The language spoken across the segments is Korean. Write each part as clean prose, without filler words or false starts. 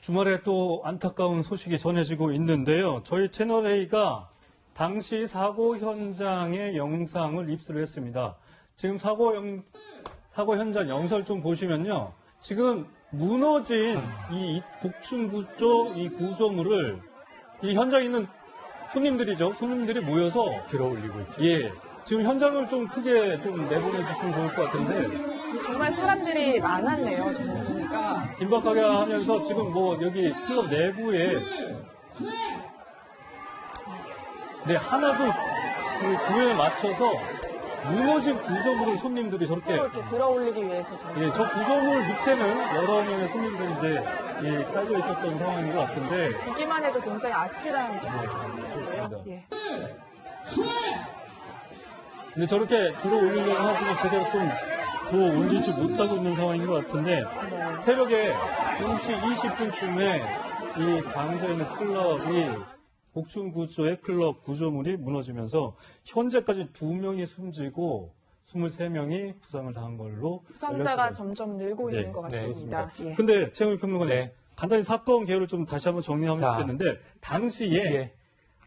주말에 또 안타까운 소식이 전해지고 있는데요. 저희 채널A가 당시 사고 현장의 영상을 입수를 했습니다. 지금 사고 현장 영상을 좀 보시면요. 지금 무너진 이 복층구 쪽 이 구조물을 이 현장에 있는 손님들이 모여서 들어올리고 있죠. 예. 지금 현장을 좀 크게 좀 내보내 주시면 좋을 것 같은데. 정말 사람들이 많았네요, 저는 보니까. 긴박하게 하면서 지금 뭐 여기 클럽 내부에 네, 하나도 그 구호에 맞춰서 무너진 구조물을 손님들이 저렇게 이렇게 들어올리기 위해서 저는. 예, 저 구조물 밑에는 여러 명의 손님들이 이제 예, 깔려 있었던 상황인 것 같은데 보기만 해도 굉장히 아찔한 좋습니다. 예. 근데 저렇게 들어 올리려고 하지만 제대로 좀 들어 올리지 못하고 있는 상황인 것 같은데 새벽에 2시 20분쯤에 이 광주에 있는 클럽이 복층구조의 클럽 구조물이 무너지면서 현재까지 2명이 숨지고 23명이 부상을 당한 걸로 부상자가 알려졌습니다. 점점 늘고 있는 것 네, 같습니다. 그렇습니다. 예. 근데 최영일 평론가님 네. 간단히 사건 개요를 좀 다시 한번 정리하면 자. 좋겠는데 당시에 예.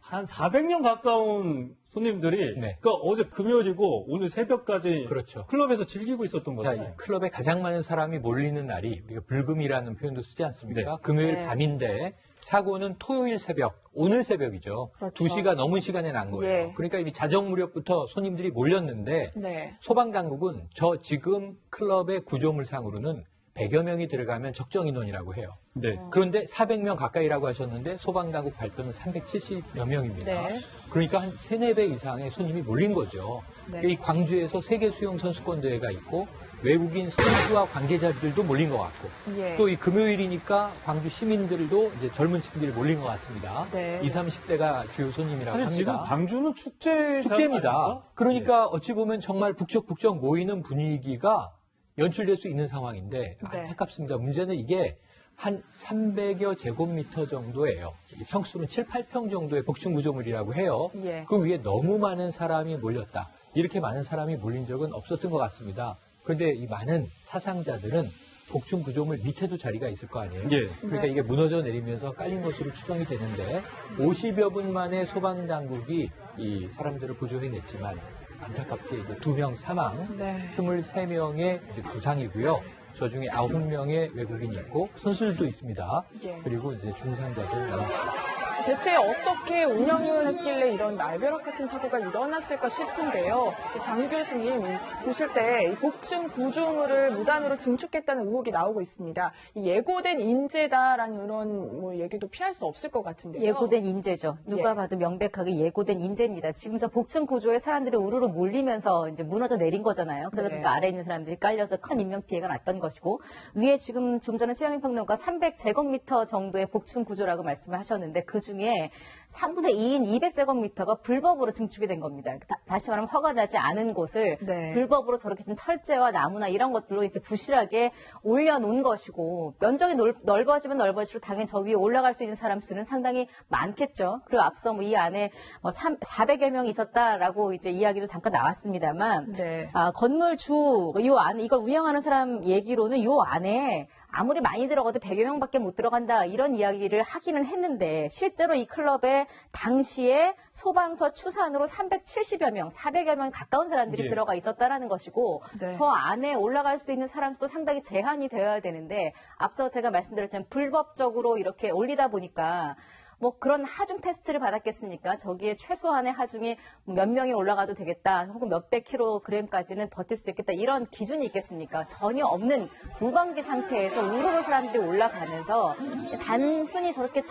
한 400명 가까운 손님들이 네. 그러니까 어제 금요일이고 오늘 새벽까지 그렇죠. 클럽에서 즐기고 있었던 자, 거죠. 이 클럽에 가장 많은 사람이 몰리는 날이 우리가 불금이라는 표현도 쓰지 않습니까? 네. 금요일 네. 밤인데 사고는 토요일 새벽, 오늘 새벽이죠. 그렇죠. 2시가 넘은 시간에 난 거예요. 예. 그러니까 이미 자정 무렵부터 손님들이 몰렸는데 네. 소방당국은 저 지금 클럽의 구조물상으로는 100여 명이 들어가면 적정 인원이라고 해요. 네. 그런데 400명 가까이라고 하셨는데 소방당국 발표는 370여 명입니다. 네. 그러니까 한 3, 4배 이상의 손님이 몰린 거죠. 네. 이 광주에서 세계 수영 선수권 대회가 있고 외국인 선수와 관계자들도 몰린 것 같고 예. 또 이 금요일이니까 광주 시민들도 이제 젊은 층들이 몰린 것 같습니다. 네. 20, 30대가 주요 손님이라고 아니 지금 합니다. 광주는 축제입니다. 축제입니다. 그러니까 어찌 보면 정말 북적북적 모이는 분위기가 연출될 수 있는 상황인데 네. 안타깝습니다. 문제는 이게 한 300여 제곱미터 정도예요. 평수는 7, 8평 정도의 복층 구조물이라고 해요. 예. 그 위에 너무 많은 사람이 몰렸다. 이렇게 많은 사람이 몰린 적은 없었던 것 같습니다. 그런데 이 많은 사상자들은 복층 구조물 밑에도 자리가 있을 거 아니에요. 예. 그러니까 네. 이게 무너져 내리면서 깔린 것으로 추정이 되는데 50여 분 만에 소방당국이 이 사람들을 구조해냈지만 안타깝게 이제 2명 사망, 네. 23명의 이제 부상이고요. 저 중에 9명의 외국인이 있고 선수들도 있습니다. 예. 그리고 이제 중상자도 나왔습니다. 대체 어떻게 운영을 했길래 이런 날벼락 같은 사고가 일어났을까 싶은데요. 장 교수님 보실 때 이 복층 구조물을 무단으로 증축했다는 의혹이 나오고 있습니다. 이 예고된 인재다라는 이런 뭐 얘기도 피할 수 없을 것 같은데요. 예고된 인재죠. 누가 예. 봐도 명백하게 예고된 인재입니다. 지금 저 복층 구조에 사람들이 우르르 몰리면서 이제 무너져 내린 거잖아요. 그러다 보니까 네. 아래에 있는 사람들이 깔려서 큰 인명 피해가 났던 것이고 위에 지금 좀 전에 최영일 평론가 300제곱미터 정도의 복층 구조라고 말씀을 하셨는데 그 중에 3분의 2인 200제곱미터가 불법으로 증축이 된 겁니다. 다시 말하면 허가 나지 않은 곳을 네. 불법으로 저렇게 좀 철제와 나무나 이런 것들로 이렇게 부실하게 올려놓은 것이고 면적이 넓어지면 넓어질수록 당연히 저 위에 올라갈 수 있는 사람 수는 상당히 많겠죠. 그리고 앞서 뭐 이 안에 뭐 400여 명이 있었다라고 이제 이야기도 잠깐 나왔습니다만 네. 건물주 요 안에 이걸 운영하는 사람 얘기로는 요 안에 아무리 많이 들어가도 100여 명밖에 못 들어간다 이런 이야기를 하기는 했는데 실제로 이 클럽에 당시에 소방서 추산으로 370여 명, 400여 명 가까운 사람들이 예. 들어가 있었다라는 것이고 네. 저 안에 올라갈 수 있는 사람 수도 상당히 제한이 되어야 되는데 앞서 제가 말씀드렸지만 불법적으로 이렇게 올리다 보니까 뭐 그런 하중 테스트를 받았겠습니까? 저기에 최소한의 하중이 몇 명이 올라가도 되겠다 혹은 몇백 킬로그램까지는 버틸 수 있겠다 이런 기준이 있겠습니까? 전혀 없는 무방비 상태에서 우르르 사람들이 올라가면서 단순히 저렇게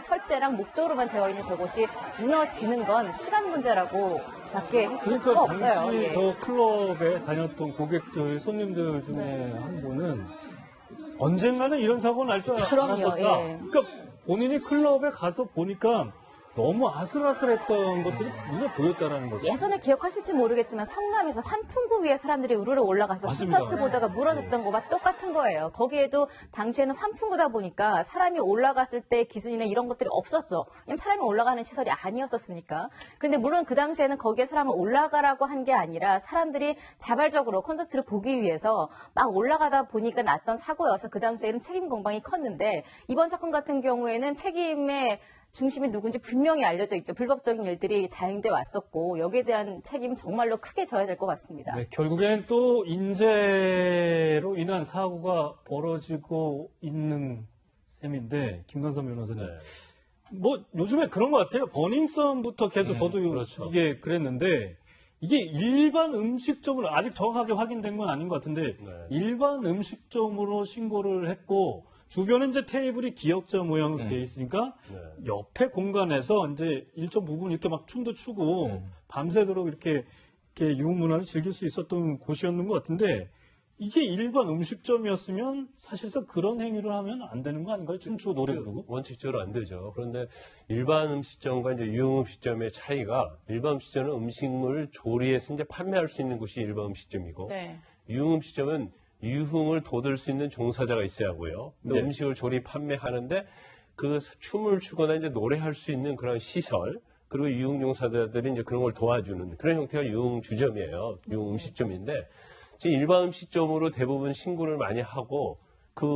철제랑 목조로만 되어 있는 저곳이 무너지는 건 시간 문제라고 밖에 해석할 수가 그러니까 없어요. 당시 예. 저 클럽에 다녔던 고객들, 손님들 중에 네. 한 분은 언젠가는 이런 사고가 날 줄 그럼요, 알았었다. 예. 그러니까 본인이 클럽에 가서 보니까 너무 아슬아슬했던 것들이 눈에 보였다라는 거죠. 예전에 기억하실지 모르겠지만 성남에서 환풍구 위에 사람들이 우르르 올라가서 맞습니다. 콘서트 보다가 무너졌던 거와 똑같은 거예요. 거기에도 당시에는 환풍구다 보니까 사람이 올라갔을 때 기준이나 이런 것들이 없었죠. 왜냐면 사람이 올라가는 시설이 아니었었으니까. 그런데 물론 그 당시에는 거기에 사람을 올라가라고 한 게 아니라 사람들이 자발적으로 콘서트를 보기 위해서 막 올라가다 보니까 났던 사고여서 그 당시에는 책임 공방이 컸는데 이번 사건 같은 경우에는 책임의 중심이 누군지 분명히 알려져 있죠. 불법적인 일들이 자행돼 왔었고 여기에 대한 책임 정말로 크게 져야 될 것 같습니다. 네, 결국엔 또 인재로 인한 사고가 벌어지고 있는 셈인데 김관선 변호사님. 네. 뭐 요즘에 그런 것 같아요. 버닝썬부터 계속 저도 그렇죠. 이게 그랬는데 이게 일반 음식점으로 아직 정확하게 확인된 건 아닌 것 같은데 네. 일반 음식점으로 신고를 했고 주변에 이제 테이블이 기역자 모양으로 되어 있으니까 네. 옆에 공간에서 이제 일정 부분 이렇게 막 춤도 추고 밤새도록 이렇게 유흥문화를 즐길 수 있었던 곳이었는 것 같은데 이게 일반 음식점이었으면 사실상 그런 행위를 하면 안 되는 거 아닌가요? 춤추고 노래 부르고? 원칙적으로 안 되죠. 그런데 일반 음식점과 이제 유흥 음식점의 차이가 일반 음식점은 음식물을 조리해서 이제 판매할 수 있는 곳이 일반 음식점이고 네. 유흥 음식점은 유흥을 돋을 수 있는 종사자가 있어야 하고요. 또 네. 음식을 조리 판매하는데 그 춤을 추거나 이제 노래할 수 있는 그런 시설 그리고 유흥 종사자들이 이제 그런 걸 도와주는 그런 형태가 유흥 주점이에요. 유흥 음식점인데 지금 일반 음식점으로 대부분 신고를 많이 하고 그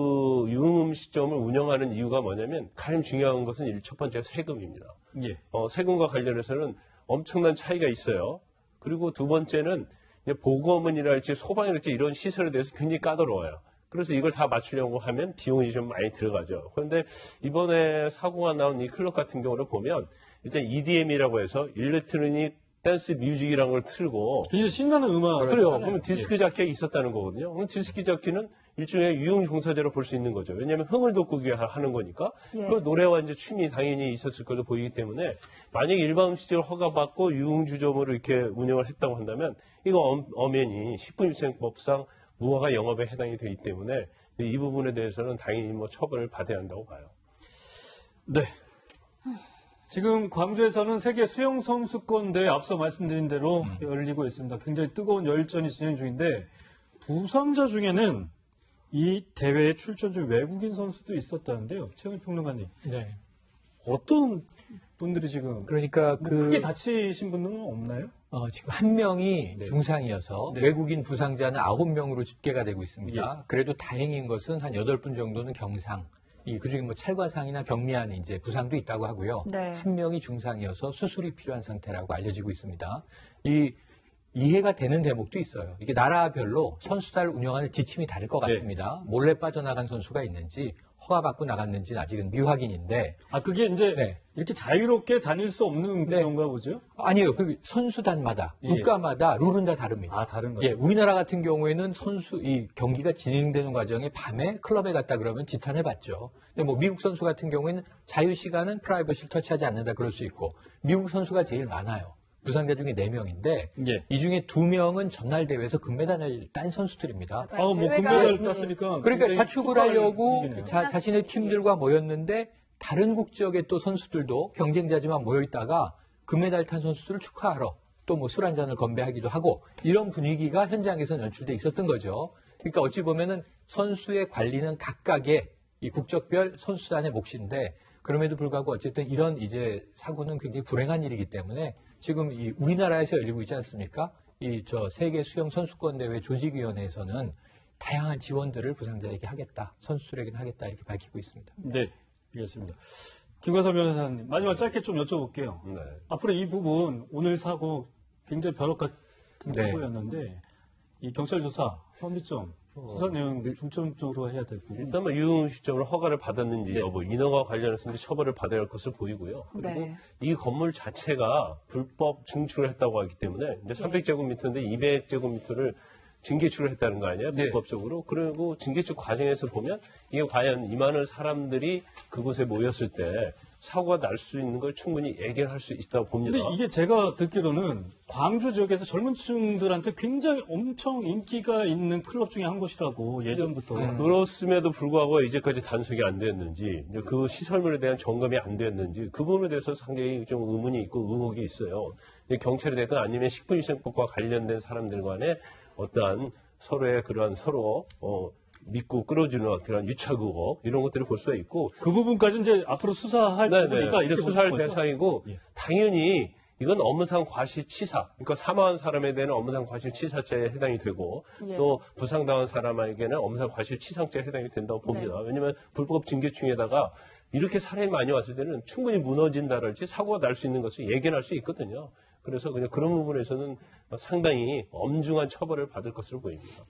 유흥 음식점을 운영하는 이유가 뭐냐면 가장 중요한 것은 첫 번째가 세금입니다. 예. 세금과 관련해서는 엄청난 차이가 있어요. 그리고 두 번째는 이제 보건이랄지 소방이랄지 이런 시설에 대해서 굉장히 까다로워요. 그래서 이걸 다 맞추려고 하면 비용이 좀 많이 들어가죠. 그런데 이번에 사고가 나온 이 클럽 같은 경우를 보면 일단 EDM이라고 해서 일렉트로닉 댄스 뮤직이라는 걸 틀고 굉장히 신나는 음악. 그래요. 그러면 디스크 자키가 있었다는 거거든요. 그럼 디스크 자키는 일종의 유흥 종사자로 볼 수 있는 거죠. 왜냐하면 흥을 돋구기 위해 하는 거니까. 예. 그 노래와 이제 춤이 당연히 있었을 것으로 보이기 때문에 만약에 일반 음식점을 허가받고 유흥 주점으로 이렇게 운영을 했다고 한다면 이거 엄연히 10분위생법상 무허가 영업에 해당이 되기 때문에 이 부분에 대해서는 당연히 뭐 처벌을 받아야 한다고 봐요. 네. 지금 광주에서는 세계 수영 선수권대회 앞서 말씀드린 대로 열리고 있습니다. 굉장히 뜨거운 열전이 진행 중인데 부상자 중에는 이 대회에 출전 중 외국인 선수도 있었다는데요. 최영일 평론가님. 네. 어떤 분들이 지금 그러니까 뭐 크게 다치신 분들은 없나요? 지금 한 명이 중상이어서 네. 외국인 부상자는 9명으로 집계가 되고 있습니다. 그래도 다행인 것은 한 8분 정도는 경상. 그중에 뭐 찰과상이나 경미한 이제 부상도 있다고 하고요. 네. 한 명이 중상이어서 수술이 필요한 상태라고 알려지고 있습니다. 이해가 되는 대목도 있어요. 이게 나라별로 선수단을 운영하는 지침이 다를 것 네. 같습니다. 몰래 빠져나간 선수가 있는지 허가받고 나갔는지는 아직은 미확인인데. 그게 이제 네. 이렇게 자유롭게 다닐 수 없는 네. 건가 보죠? 아니에요. 그 선수단마다, 예. 국가마다 룰은 다 다릅니다. 다른 거예요? 예, 우리나라 같은 경우에는 이 경기가 진행되는 과정에 밤에 클럽에 갔다 그러면 지탄을 받죠. 근데 뭐 미국 선수 같은 경우에는 자유 시간은 프라이버시를 터치하지 않는다 그럴 수 있고, 미국 선수가 제일 많아요. 부상자 중에 4명인데, 예. 이 중에 2명은 전날 대회에서 금메달을 딴 선수들입니다. 뭐 대회가- 금메달 땄으니까. 그러니까 굉장히 자축을 축하할 하려고 일이네요. 자신의 팀들과 모였는데, 다른 국적의 또 선수들도 경쟁자지만 모여있다가 금메달 탄 선수들을 축하하러 또 뭐 술 한잔을 건배하기도 하고 이런 분위기가 현장에서 연출돼 있었던 거죠. 그러니까 어찌 보면은 선수의 관리는 각각의 이 국적별 선수단의 몫인데 그럼에도 불구하고 어쨌든 이런 이제 사고는 굉장히 불행한 일이기 때문에 지금 이 우리나라에서 열리고 있지 않습니까? 세계 수영 선수권 대회 조직위원회에서는 다양한 지원들을 부상자에게 하겠다, 선수들에게는 하겠다 이렇게 밝히고 있습니다. 네, 알겠습니다. 김관선 변호사님, 마지막 짧게 좀 여쭤볼게요. 네. 앞으로 이 부분, 오늘 사고 굉장히 벼락 같은 네. 사고였는데, 이 경찰 조사, 혐의점, 수사 내용 중점적으로 해야 될 부분. 일단 뭐 유흥 음식점으로 허가를 받았는지 여부 인허가 관련해서 이제 처벌을 받아야 할 것을 보이고요. 그리고 네. 이 건물 자체가 불법 증축을 했다고 하기 때문에 이제 300제곱미터인데 200제곱미터를 징계추를 했다는 거 아니에요? 네. 불법적으로. 그리고 징계추 과정에서 보면 이게 과연 이 많은 사람들이 그곳에 모였을 때 사고가 날 수 있는 걸 충분히 예견할 수 있다고 봅니다. 근데 이게 제가 듣기로는 광주 지역에서 젊은 층들한테 굉장히 엄청 인기가 있는 클럽 중에 한 곳이라고 예전부터. 그렇음에도 불구하고 이제까지 단속이 안 됐는지, 이제 그 시설물에 대한 점검이 안 됐는지, 그 부분에 대해서 상당히 좀 의문이 있고 의혹이 있어요. 경찰이 됐건 아니면 식품위생법과 관련된 사람들 간에 어떠한 서로의 그러한 서로, 믿고 끌어주는 그런 유착 의혹, 이런 것들을 볼 수가 있고, 그 부분까지 이제 앞으로 수사할 부분이니까 이렇게 수사할 보는 거죠? 대상이고, 예. 당연히 이건 업무상 과실치사, 그러니까 사망한 사람에 대한 업무상 과실치사죄에 해당이 되고, 예. 또 부상당한 사람에게는 업무상 과실치상죄에 해당이 된다고 봅니다. 왜냐하면 불법 징계충에다가 이렇게 사람이 많이 왔을 때는 충분히 무너진다랄지 사고가 날 수 있는 것을 예견할 수 있거든요. 그래서 그냥 그런 부분에서는 상당히 엄중한 처벌을 받을 것으로 보입니다.